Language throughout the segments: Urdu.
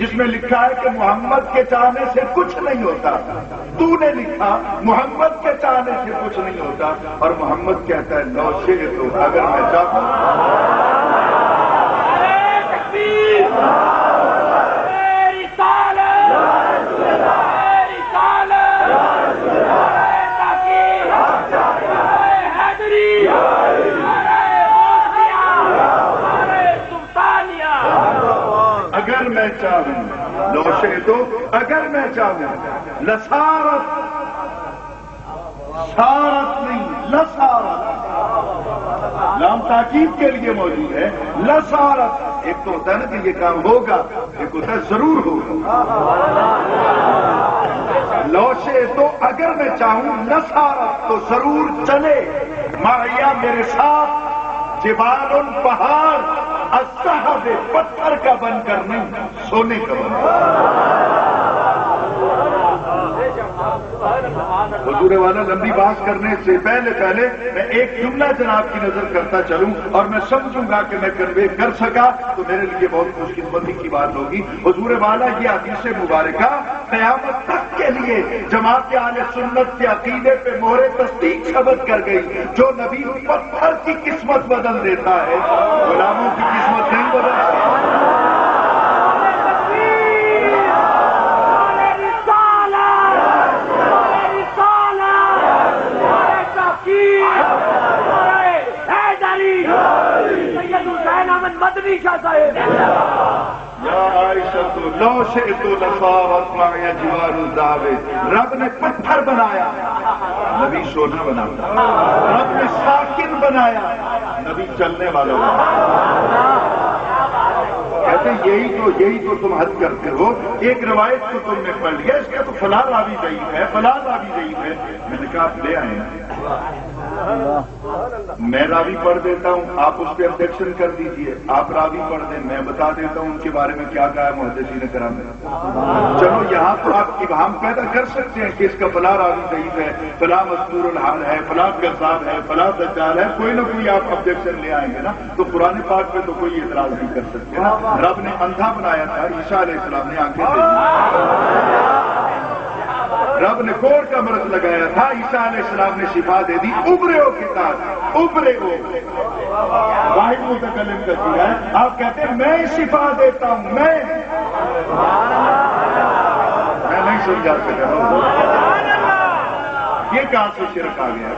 جس میں لکھا ہے کہ محمد کے چاہنے سے کچھ نہیں ہوتا، تو نے لکھا محمد کے چاہنے سے کچھ نہیں ہوتا، اور محمد کہتا ہے لو شئت تو اگر میں چاہوں اگر میں چاہوں لو شئت تو اگر میں چاہوں لسارت، سارت نہیں لسارت، لام تاکید کے لیے موجود ہے، لسارت ایک تو ہوتا ہے نا کہ یہ کام ہوگا، ایک ہوتا ہے ضرور ہوگا۔ لو شئت تو اگر میں چاہوں لسارت تو ضرور چلے، معیا میرے ساتھ، جبال پہاڑ، الصحب پتھر کا بن کر نہیں سونے کا بن کر۔ حضور والا لمبی بات کرنے سے پہلے میں ایک جملہ جناب کی نظر کرتا چلوں، اور میں سمجھوں گا کہ میں کنوے کر سکا تو میرے لیے بہت خوش قسمتی کی بات ہوگی۔ حضور والا یہ حدیث مبارکہ قیامت تک کے لیے جماعت اہل سنت کے عقیدے پہ مہر تصدیق ثبت کر گئی۔ جو نبی پتھر کی قسمت بدل دیتا ہے، غلاموں کی قسمت نہیں بدلتا۔ مدنی شاہ صاحب یا عائشہ تو لو شئت لصارت معي جوار الذهب، رب نے پتھر بنایا، نبی سونا بناتا، رب نے ساکن بنایا، نبی چلنے والا بناتا۔ کہتے ہیں یہی تو تم حد کرتے ہو، ایک روایت کو تم نے پڑھ لیا، اس کا تو فلاں راوی ضعیف ہے، فلاں راوی ضعیف ہے۔ میں نے کہا آپ لے آئے ہیں، میں راوی پڑھ دیتا ہوں، آپ اس پہ آبجیکشن کر دیجئے، آپ راوی پڑھ دیں، میں بتا دیتا ہوں ان کے بارے میں کیا کہا ہے محدثین کرام نے۔ چلو یہاں تو آپ ابہام پیدا کر سکتے ہیں کہ اس کا فلاں راوی ضعیف ہے، فلاں مستور الحال ہے، فلاں کذاب ہے، فلاں دجال ہے، کوئی نہ کوئی آپ آبجیکشن لے آئیں گے نا، تو قرآن پاک پہ تو کوئی اعتراض نہیں کر سکتے نا۔ رب نے اندھا بنایا تھا، عیسیٰ علیہ السلام نے آنکھیں دی، رب نے کوڑ کا مرض لگایا تھا، عیسیٰ علیہ السلام نے شفا دے دی۔ ابرے ہو کتاب، ابرے ہو، واحد متکلم کا سیرا ہے، آپ کہتے ہیں میں شفا دیتا ہوں، میں نہیں سمجھا سکتا، یہ کہاں سے شرک آ گیا؟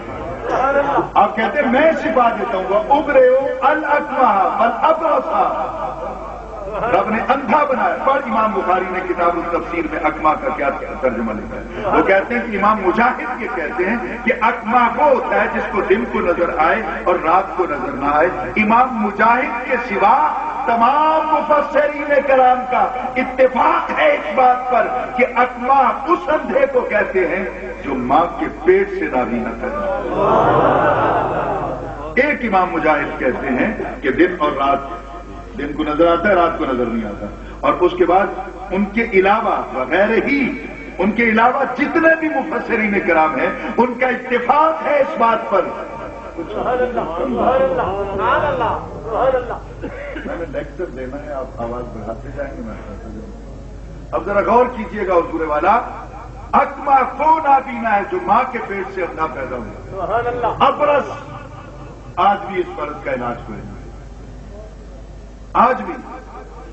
آپ کہتے ہیں میں شفا دیتا ہوں، وہ ابرے ہو الاکمہ والابرص، رب نے اندھا بنایا۔ پر امام بخاری نے کتاب التفسیر میں اکما کا کیا ترجمہ لکھا ہے؟ وہ کہتے ہیں کہ امام مجاہد یہ کہتے ہیں کہ اکما وہ ہوتا ہے جس کو دن کو نظر آئے اور رات کو نظر نہ آئے۔ امام مجاہد کے سوا تمام مفسرین کرام کا اتفاق ہے اس بات پر کہ اکما اس اندھے کو کہتے ہیں جو ماں کے پیٹ سے راضی نہ کرے۔ ایک امام مجاہد کہتے ہیں کہ دن اور رات، دن کو نظر آتا ہے، رات کو نظر نہیں آتا، اور اس کے بعد ان کے علاوہ وغیر ہی ان کے علاوہ جتنے بھی مفسرین کرام ہیں ان کا اتفاق ہے اس بات پر۔ میں نے لیکچر دینا ہے، آپ آواز بڑھاتے جائیں گے، میں اب ذرا غور کیجئے گا حضور والا، اکما کو نابینا ہے جو ماں کے پیٹ سے اندھا پیدا ہوا، ابرص آج بھی اس مرض کا علاج کوئی نہیں، آج بھی،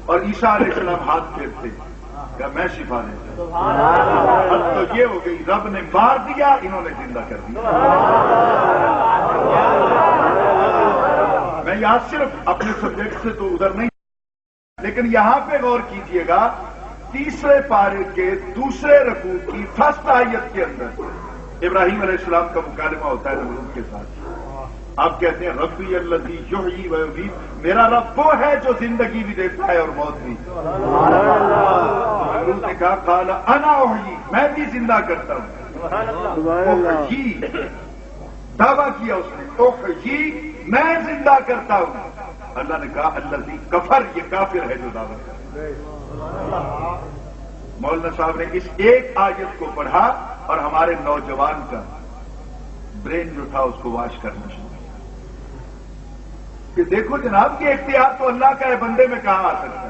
اور عیسیٰ علیہ السلام ہاتھ پھیرتے کہ میں شفا دیتا ہوں۔ اب تو یہ ہو گئی، رب نے مار دیا، انہوں نے زندہ کر دیا۔ میں یہاں صرف اپنے سبجیکٹ سے تو ادھر نہیں، لیکن یہاں پہ غور کیجئے گا، تیسرے پارے کے دوسرے رکوع کی فرسٹ آیت کے اندر ابراہیم علیہ السلام کا مکالمہ ہوتا ہے نمرود کے ساتھ۔ آپ کہتے ہیں ربی الذی یحیی و یمیت، میرا رب وہ ہے جو زندگی بھی دیتا ہے اور موت بھی۔ نمرود نے کہا قال انا احیی، میں بھی زندہ کرتا ہوں۔ احیی، دعویٰ کیا اس نے، احیی، میں زندہ کرتا ہوں۔ اللہ نے کہا الذی کفر، یہ کافر ہے جو دعویٰ کرتا ہے۔ مولانا صاحب نے اس ایک آیت کو پڑھا اور ہمارے نوجوان کا برین جو تھا اس کو واش کرنا شروع کہ دیکھو جناب، یہ اختیار تو اللہ کا ہے، بندے میں کہاں آ سکتا ہے؟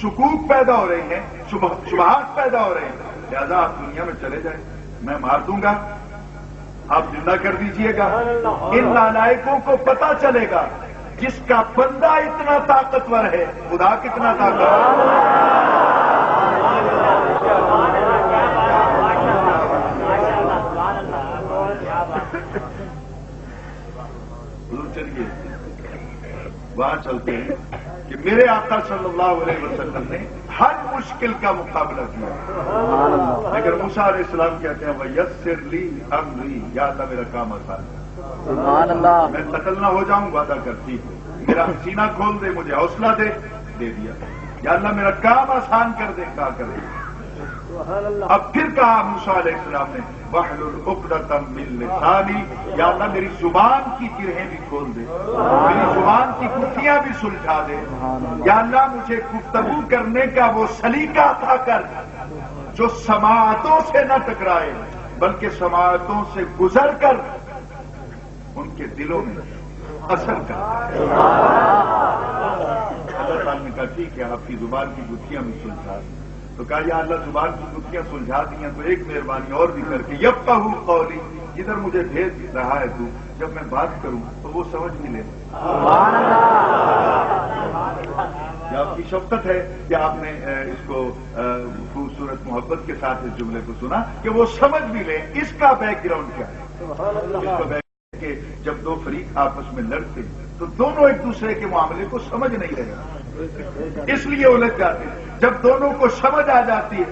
شکوک پیدا ہو رہے ہیں، شبہات پیدا ہو رہے ہیں، لہذا آپ دنیا میں چلے جائیں، میں مار دوں گا، آپ زندہ کر دیجئے گا۔ ان نالائکوں کو پتا چلے گا جس کا بندہ اتنا طاقتور ہے، خدا کتنا طاقتور ہے۔ چلیے وہاں چلتے ہیں کہ میرے آقا صلی اللہ علیہ وسلم نے ہر مشکل کا مقابلہ کیا، لیکن موسیٰ علیہ السلام کہتے ہیں وَيَسِّرْ لِي أَمْرِي، یا اللہ میرا کام آسان ہے، میں قتل نہ ہو جاؤں، وعدہ کرتی ہوں، میرا سینہ کھول دے، مجھے حوصلہ دے دیا، یا اللہ میرا کام آسان کر دے، کہا کر دے۔ اب پھر کہا موسیٰ علیہ السلام نے وَاحْلُلْ عُقْدَةً مِّن لِّسَانِي، یا اللہ میری زبان کی گرہیں بھی کھول دے، میری زبان کی گٹھیاں بھی سلجھا دے، یا اللہ مجھے گفتگو کرنے کا وہ سلیقہ عطا کر جو سماعتوں سے نہ ٹکرائے بلکہ سماعتوں سے گزر کر ان کے دلوں میں اثر کرے۔ اللہ تعالیٰ نے کہا ٹھیک ہے، آپ کی زبان کی گٹھیاں بھی سلجھا دیں، تو کہا یا اللہ زبان کی گٹھیاں سلجھا دی ہیں تو ایک مہربانی اور بھی کر کے یفقہوا قولی، جدھر مجھے بھیج رہا ہے تو جب میں بات کروں تو وہ سمجھ بھی لے۔ یہ آپ کی شفقت ہے کہ آپ نے اس کو خوبصورت محبت کے ساتھ اس جملے کو سنا کہ وہ سمجھ بھی لیں اس کا بیک گراؤنڈ کیا ہے۔ اس کا بیک کہ جب دو فریق آپس میں لڑتے تو دونوں ایک دوسرے کے معاملے کو سمجھ نہیں رہے، اس لیے الجھ جاتے ہیں۔ جب دونوں کو سمجھ آ جاتی ہے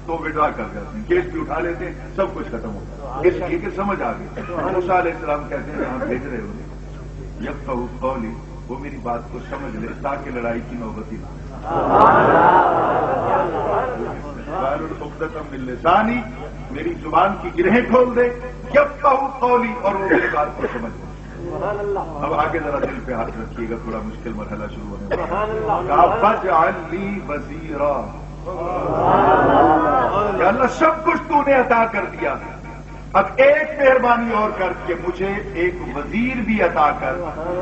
تو وڈرا کر جاتے ہیں، کیس بھی اٹھا لیتے ہیں، سب کچھ ختم ہوتا ہے، اس لیے کہ سمجھ آ گئی۔ موسیٰ علیہ السلام کہتے ہیں جہاں بھیج رہے ہو یفقہوا قولی، وہ میری بات کو سمجھ لے تاکہ لڑائی کی نوبت ہی نہ وَاحْلُلْ عُقْدَةً مِّن لِّسَانِي، میری زبان کی گرہیں کھول دے، یفقہوا قولی، اور وہ میری بات کو سمجھ لے۔ اب آگے ذرا دل پہ ہاتھ رکھیے گا، تھوڑا مشکل مرحلہ شروع ہونے والا ہے۔ فَاجْعَل لِّي وَزِيرًا، یا اللہ سب کچھ تو نے عطا کر دیا، اب ایک مہربانی اور کر کے مجھے ایک وزیر بھی عطا کر،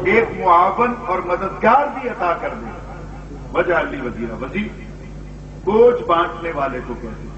ایک معاون اور مددگار بھی عطا کر دے۔ وَاجْعَل لِّي وَزِيرًا، وزیر بوجھ بانٹنے والے کو کہتے ہیں،